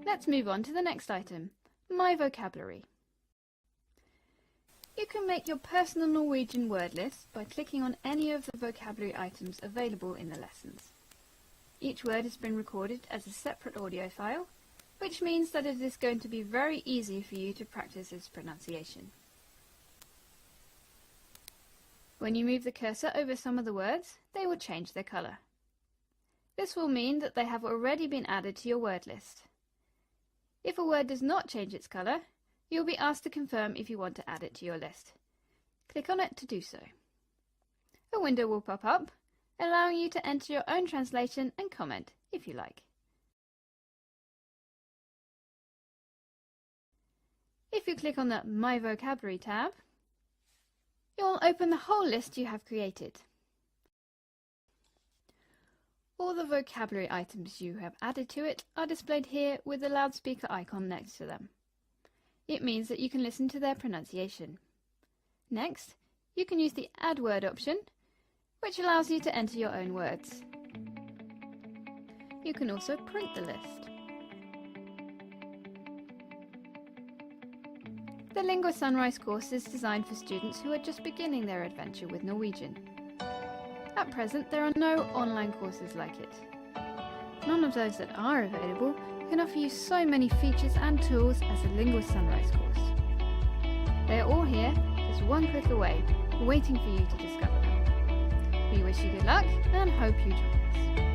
Let's move on to the next item, My Vocabulary. You can make your personal Norwegian word list by clicking on any of the vocabulary items available in the lessons. Each word has been recorded as a separate audio file, which means that it is going to be very easy for you to practice its pronunciation. When you move the cursor over some of the words, they will change their colour. This will mean that they have already been added to your word list. If a word does not change its colour, you'll be asked to confirm if you want to add it to your list. Click on it to do so. A window will pop up, allowing you to enter your own translation and comment if you like. If you click on the My Vocabulary tab, you'll open the whole list you have created. All the vocabulary items you have added to it are displayed here with the loudspeaker icon next to them. It means that you can listen to their pronunciation. Next, you can use the Add Word option, which allows you to enter your own words. You can also print the list. The Lingua Sunrise course is designed for students who are just beginning their adventure with Norwegian. At present, there are no online courses like it. None of those that are available can offer you so many features and tools as the Lingua Sunrise course. They are all here, just one click away, waiting for you to discover them. We wish you good luck and hope you join us.